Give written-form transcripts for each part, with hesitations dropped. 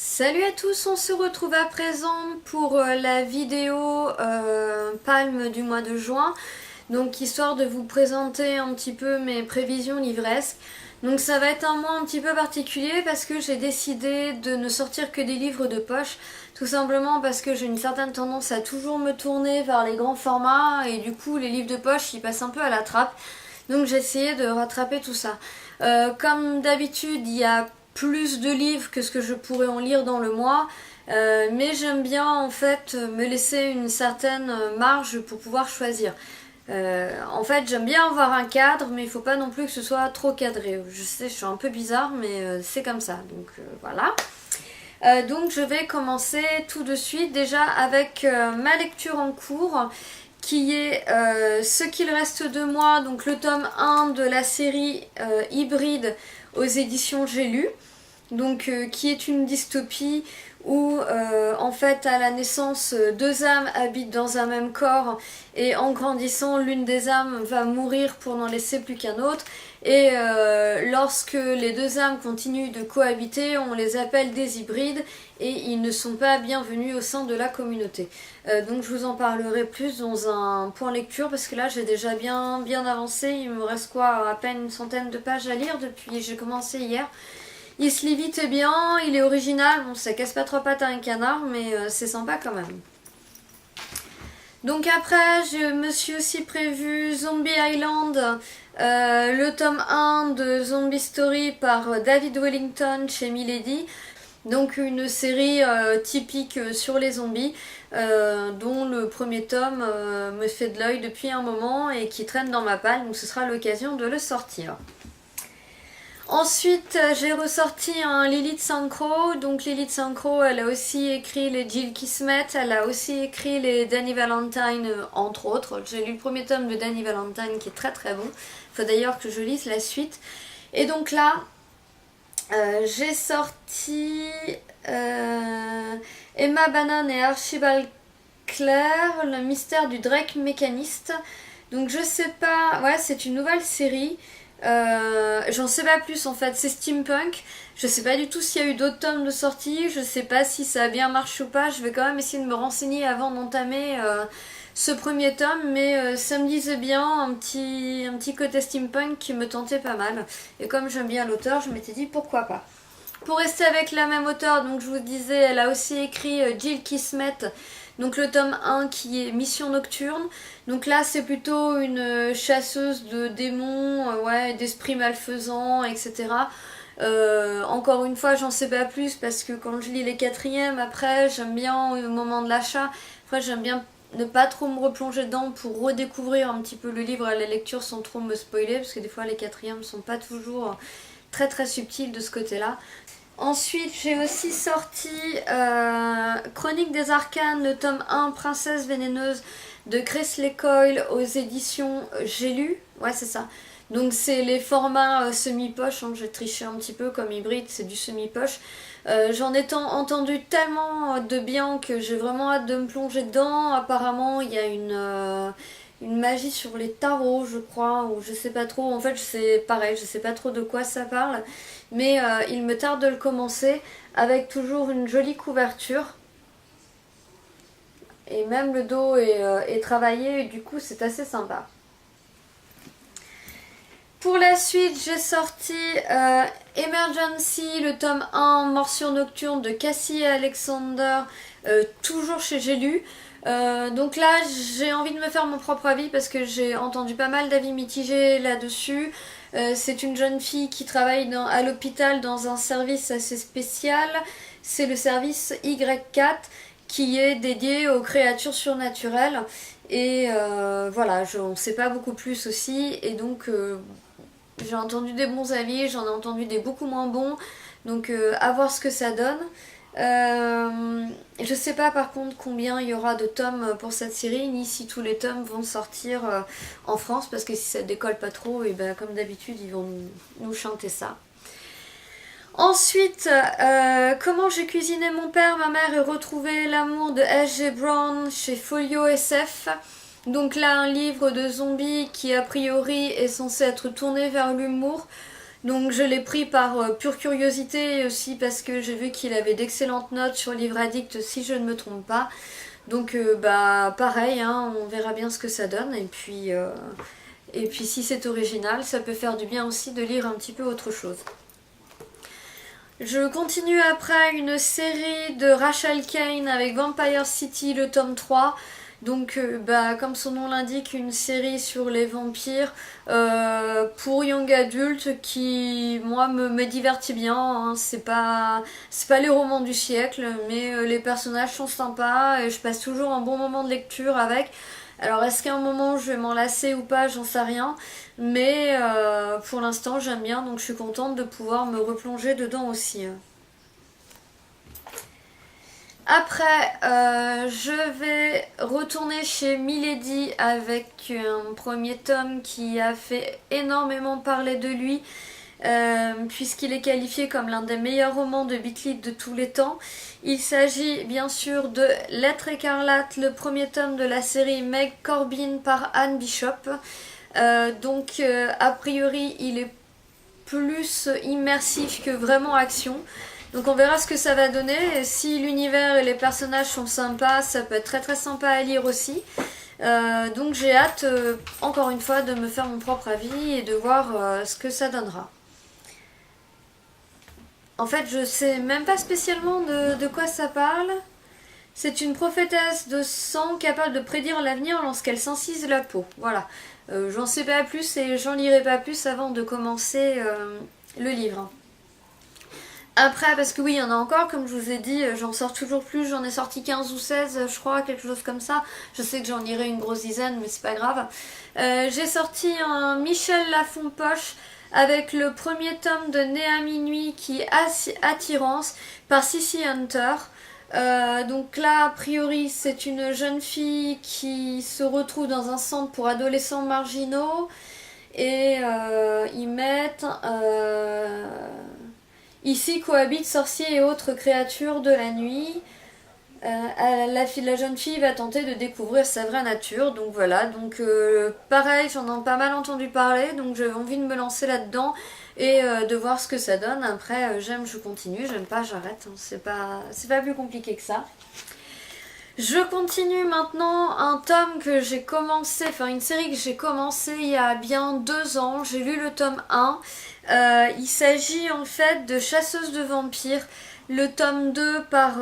Salut à tous, on se retrouve à présent pour la vidéo Palme du mois de juin. Donc histoire de vous présenter un petit peu mes prévisions livresques. Donc ça va être un mois un petit peu particulier parce que j'ai décidé de ne sortir que des livres de poche. Tout simplement parce que j'ai une certaine tendance à toujours me tourner vers les grands formats et du coup les livres de poche ils passent un peu à la trappe. Donc j'ai essayé de rattraper tout ça. Comme d'habitude il y a plus de livres que ce que je pourrais en lire dans le mois. Mais j'aime bien en fait me laisser une certaine marge pour pouvoir choisir. En fait j'aime bien avoir un cadre mais il faut pas non plus que ce soit trop cadré. Je sais je suis un peu bizarre mais c'est comme ça donc voilà. Donc je vais commencer tout de suite déjà avec ma lecture en cours qui est Ce qu'il reste de moi, donc le tome 1 de la série Hybride aux éditions J'ai lu, donc qui est une dystopie où en fait à la naissance deux âmes habitent dans un même corps et en grandissant l'une des âmes va mourir pour n'en laisser plus qu'un autre et lorsque les deux âmes continuent de cohabiter on les appelle des hybrides et ils ne sont pas bienvenus au sein de la communauté. Donc je vous en parlerai plus dans un point lecture parce que là j'ai déjà bien avancé, il me reste quoi à peine une centaine de pages à lire depuis j'ai commencé hier. Il se lit vite et bien, il est original, bon ça casse pas trois pattes à un canard mais c'est sympa quand même. Donc après je me suis aussi prévu Zombie Island, le tome 1 de Zombie Story par David Wellington chez Milady. Donc une série typique sur les zombies dont le premier tome me fait de l'œil depuis un moment et qui traîne dans ma palle, donc ce sera l'occasion de le sortir. Ensuite, j'ai ressorti un Lilith Sankro. Donc Lilith Sankro, elle a aussi écrit les Jill Kismet, elle a aussi écrit les Danny Valentine, entre autres. J'ai lu le premier tome de Danny Valentine qui est très très bon. Il faut d'ailleurs que je lise la suite. Et donc là, j'ai sorti Emma Bannon et Archibald Clare, le mystère du Drake mécaniste. Donc je sais pas, ouais c'est une nouvelle série. J'en sais pas plus en fait, c'est steampunk. Je sais pas du tout s'il y a eu d'autres tomes de sortie, je sais pas si ça a bien marché ou pas. Je vais quand même essayer de me renseigner avant d'entamer ce premier tome, mais ça me disait bien un petit côté steampunk qui me tentait pas mal. Et comme j'aime bien l'auteur, je m'étais dit pourquoi pas. Pour rester avec la même auteure, donc je vous disais, elle a aussi écrit Jill Kismet, donc le tome 1 qui est Mission Nocturne. Donc là c'est plutôt une chasseuse de démons, ouais, d'esprits malfaisants, etc. Encore une fois j'en sais pas plus parce que quand je lis les quatrièmes après j'aime bien au moment de l'achat, après j'aime bien ne pas trop me replonger dedans pour redécouvrir un petit peu le livre à la lecture sans trop me spoiler parce que des fois les quatrièmes sont pas toujours très très subtils de ce côté là. Ensuite, j'ai aussi sorti Chronique des Arcanes, le tome 1, Princesse Vénéneuse de Kresley Coyle aux éditions J'ai lu. Ouais, c'est ça. Donc, c'est les formats semi-poche. Hein, j'ai triché un petit peu comme hybride, c'est du semi-poche. J'en ai entendu tellement de bien que j'ai vraiment hâte de me plonger dedans. Apparemment, il y a une magie sur les tarots, je crois, ou je sais pas trop. En fait, c'est pareil, je sais pas trop de quoi ça parle. Mais il me tarde de le commencer avec toujours une jolie couverture. Et même le dos est travaillé et du coup c'est assez sympa. Pour la suite, j'ai sorti Emergency, le tome 1, Morsure Nocturne de Cassie et Alexander, toujours chez J'ai lu. Donc là, j'ai envie de me faire mon propre avis parce que j'ai entendu pas mal d'avis mitigés là-dessus. C'est une jeune fille qui travaille à l'hôpital dans un service assez spécial. C'est le service Y4 qui est dédié aux créatures surnaturelles. Et voilà, je n'en sais pas beaucoup plus aussi. Et donc, j'ai entendu des bons avis, j'en ai entendu des beaucoup moins bons. Donc, à voir ce que ça donne. Je sais pas par contre combien il y aura de tomes pour cette série, ni si tous les tomes vont sortir en France, parce que si ça décolle pas trop, et ben comme d'habitude ils vont nous chanter ça. Ensuite, Comment j'ai cuisiné mon père, ma mère et retrouvé l'amour de S.G. Brown chez Folio SF. Donc là un livre de zombies qui a priori est censé être tourné vers l'humour. Donc je l'ai pris par pure curiosité et aussi parce que j'ai vu qu'il avait d'excellentes notes sur Livre Addict si je ne me trompe pas. Donc bah pareil, hein, on verra bien ce que ça donne et puis si c'est original, ça peut faire du bien aussi de lire un petit peu autre chose. Je continue après une série de Rachel Kane avec Vampire City, le tome 3. Donc bah, comme son nom l'indique, une série sur les vampires pour young adultes qui moi me divertit bien, hein. C'est pas les romans du siècle, mais les personnages sont sympas et je passe toujours un bon moment de lecture avec. Alors est-ce qu'à un moment je vais m'en lasser ou pas, j'en sais rien, mais pour l'instant j'aime bien, donc je suis contente de pouvoir me replonger dedans aussi. Après, je vais retourner chez Milady avec un premier tome qui a fait énormément parler de lui, puisqu'il est qualifié comme l'un des meilleurs romans de Beat Lit de tous les temps. Il s'agit bien sûr de Lettre écarlate, le premier tome de la série Meg Corbin par Anne Bishop. Donc a priori il est plus immersif que vraiment action. Donc on verra ce que ça va donner. Si l'univers et les personnages sont sympas, ça peut être très très sympa à lire aussi. Donc j'ai hâte, encore une fois, de me faire mon propre avis et de voir ce que ça donnera. En fait, je sais même pas spécialement de quoi ça parle. C'est une prophétesse de sang capable de prédire l'avenir lorsqu'elle s'incise la peau. Voilà. J'en sais pas plus et j'en lirai pas plus avant de commencer le livre. Après, parce que oui, il y en a encore, comme je vous ai dit, j'en sors toujours plus, j'en ai sorti 15 ou 16, je crois, quelque chose comme ça. Je sais que j'en lirai une grosse dizaine, mais c'est pas grave. J'ai sorti un Michel Lafon-Poche avec le premier tome de Né à minuit qui est Attirance par Sissy Hunter. Donc là, a priori, c'est une jeune fille qui se retrouve dans un centre pour adolescents marginaux et ils mettent... Ici cohabitent sorciers et autres créatures de la nuit. La jeune fille va tenter de découvrir sa vraie nature. Donc voilà, donc pareil, j'en ai pas mal entendu parler, donc j'ai envie de me lancer là-dedans et de voir ce que ça donne. Après, j'aime, je continue, j'aime pas, j'arrête. Hein. C'est pas plus compliqué que ça. Je continue maintenant un tome que j'ai commencé, enfin une série que j'ai commencé il y a bien 2 ans. J'ai lu le tome 1. Il s'agit en fait de Chasseuse de vampires, le tome 2 par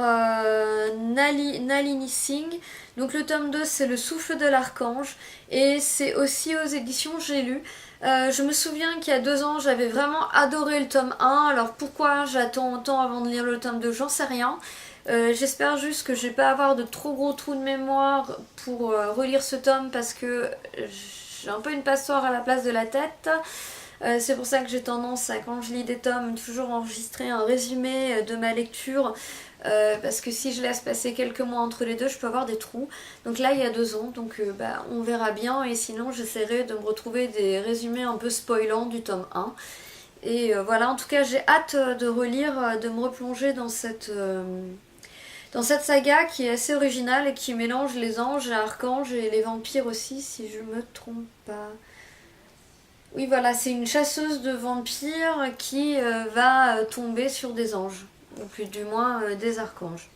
Nalini Singh. Donc le tome 2 c'est Le souffle de l'archange et c'est aussi aux éditions J'ai lu. Je me souviens qu'il y a 2 ans j'avais vraiment adoré le tome 1, alors pourquoi j'attends autant avant de lire le tome 2, j'en sais rien. J'espère juste que je vais pas avoir de trop gros trous de mémoire pour relire ce tome parce que j'ai un peu une passoire à la place de la tête. C'est pour ça que j'ai tendance à, quand je lis des tomes, toujours enregistrer un résumé de ma lecture parce que si je laisse passer quelques mois entre les deux, je peux avoir des trous. Donc là, il y a 2 ans, donc on verra bien et sinon j'essaierai de me retrouver des résumés un peu spoilants du tome 1. Et voilà, en tout cas, j'ai hâte de relire, de me replonger dans cette saga qui est assez originale et qui mélange les anges, les archanges et les vampires aussi, si je me trompe pas. Oui, voilà, c'est une chasseuse de vampires qui va tomber sur des anges, ou plus du moins des archanges.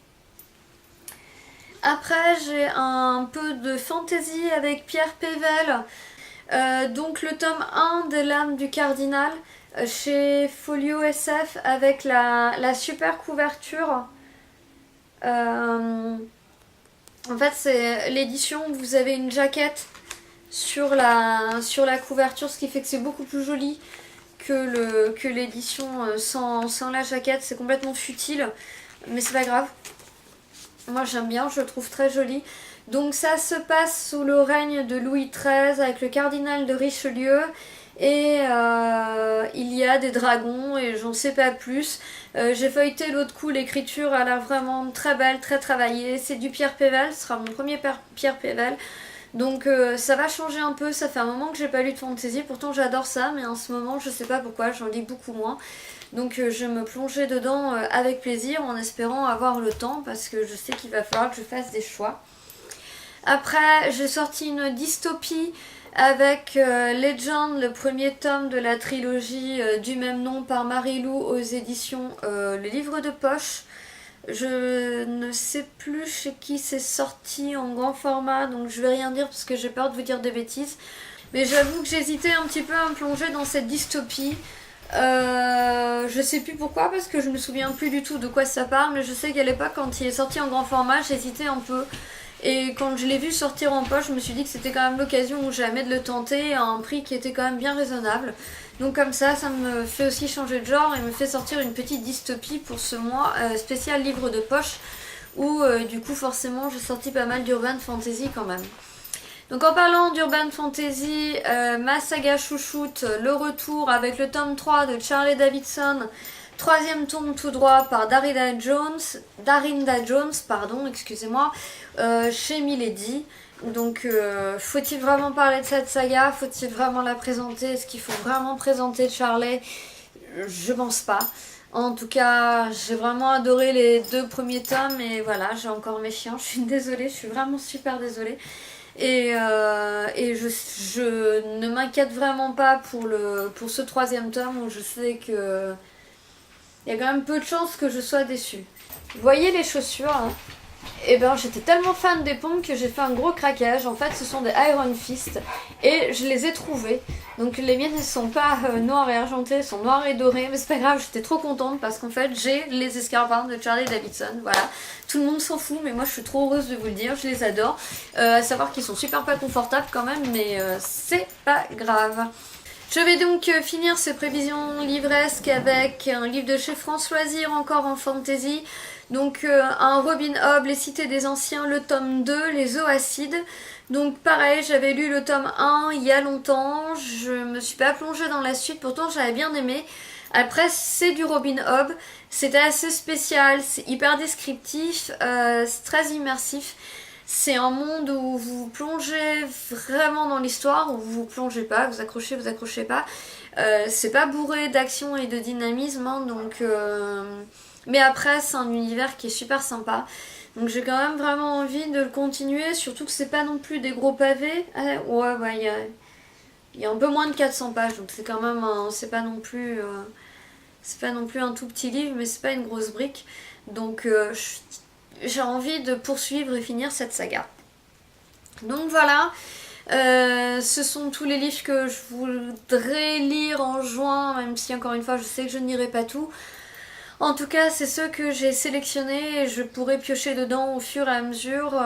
Après, j'ai un peu de fantasy avec Pierre Pével, donc le tome 1 des Lames du Cardinal, chez Folio SF avec la super couverture. En fait, c'est l'édition où vous avez une jaquette sur la couverture, ce qui fait que c'est beaucoup plus joli que l'édition sans la jaquette. C'est complètement futile, mais c'est pas grave. Moi j'aime bien, je le trouve très joli. Donc ça se passe sous le règne de Louis XIII avec le cardinal de Richelieu. Et il y a des dragons et j'en sais pas plus. J'ai feuilleté l'autre coup, l'écriture a l'air vraiment très belle, très travaillée. C'est du Pierre Pével, ce sera mon premier Pierre Pével. Donc ça va changer un peu, ça fait un moment que j'ai pas lu de fantasy, pourtant j'adore ça, mais en ce moment je sais pas pourquoi, j'en lis beaucoup moins. Donc je vais me plonger dedans avec plaisir en espérant avoir le temps parce que je sais qu'il va falloir que je fasse des choix. Après j'ai sorti une dystopie avec Legend, le premier tome de la trilogie du même nom par Marie-Lou aux éditions Le Livre de Poche. Je ne sais plus chez qui c'est sorti en grand format, donc je vais rien dire parce que j'ai peur de vous dire des bêtises. Mais j'avoue que j'hésitais un petit peu à me plonger dans cette dystopie. Je sais plus pourquoi parce que je me souviens plus du tout de quoi ça parle, mais je sais qu'à l'époque quand il est sorti en grand format j'hésitais un peu. Et quand je l'ai vu sortir en poche, je me suis dit que c'était quand même l'occasion ou jamais de le tenter à un prix qui était quand même bien raisonnable. Donc comme ça me fait aussi changer de genre et me fait sortir une petite dystopie pour ce mois spécial livre de poche où du coup forcément j'ai sorti pas mal d'urban fantasy quand même. Donc en parlant d'urban fantasy, ma saga chouchoute, le retour avec le tome 3 de Charlie Davidson, troisième tome tout droit par Darinda Jones, excusez-moi, chez Milady. Donc faut-il vraiment parler de cette saga? Faut-il vraiment la présenter? Est-ce qu'il faut vraiment présenter Charlie? Je pense pas. En tout cas, j'ai vraiment adoré les 2 premiers tomes et voilà, j'ai encore mes chiens. Je suis désolée, je suis vraiment super désolée. Et je ne m'inquiète vraiment pas pour ce troisième tome où je sais que il y a quand même peu de chances que je sois déçue. Vous voyez les chaussures hein? Et ben j'étais tellement fan des pompes que j'ai fait un gros craquage. En fait ce sont des Iron Fist et je les ai trouvées. Donc les miennes ne sont pas noires et argentées, elles sont noires et dorées. Mais c'est pas grave, j'étais trop contente parce qu'en fait j'ai les escarpins de Charlie Davidson. Voilà, tout le monde s'en fout mais moi je suis trop heureuse de vous le dire, je les adore. À savoir qu'ils sont super pas confortables quand même mais c'est pas grave. Je vais donc finir ces prévisions livresques avec un livre de chez France Loisirs encore en fantasy. Donc un Robin Hobb, Les Cités des Anciens, le tome 2, Les Eaux Acides. Donc pareil, j'avais lu le tome 1 il y a longtemps, je me suis pas plongée dans la suite, pourtant j'avais bien aimé. Après c'est du Robin Hobb, c'était assez spécial, c'est hyper descriptif, c'est très immersif. C'est un monde où vous plongez vraiment dans l'histoire, où vous plongez pas, vous accrochez pas. C'est pas bourré d'action et de dynamisme, hein, donc... Mais après, c'est un univers qui est super sympa. Donc j'ai quand même vraiment envie de le continuer, surtout que c'est pas non plus des gros pavés. Ouais, il y a un peu moins de 400 pages, donc c'est quand même c'est pas non plus un tout petit livre, mais c'est pas une grosse brique. Donc j'ai envie de poursuivre et finir cette saga. Donc voilà, ce sont tous les livres que je voudrais lire en juin, même si encore une fois je sais que je n'irai pas tout. En tout cas, c'est ceux que j'ai sélectionnés et je pourrai piocher dedans au fur et à mesure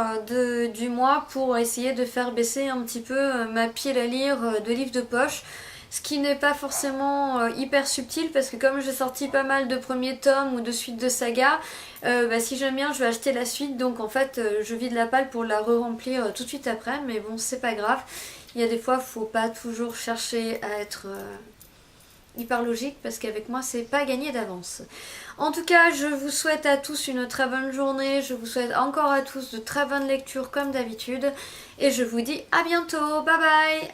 du mois pour essayer de faire baisser un petit peu ma pile à lire de livres de poche. Ce qui n'est pas forcément hyper subtil parce que comme j'ai sorti pas mal de premiers tomes ou de suites de saga, si j'aime bien je vais acheter la suite. Donc en fait je vide la palle pour la re-remplir tout de suite après. Mais bon, c'est pas grave. Il y a des fois, faut pas toujours chercher à être... hyper logique parce qu'avec moi c'est pas gagné d'avance. En tout cas, je vous souhaite à tous une très bonne journée, je vous souhaite encore à tous de très bonnes lectures comme d'habitude et je vous dis à bientôt, bye bye.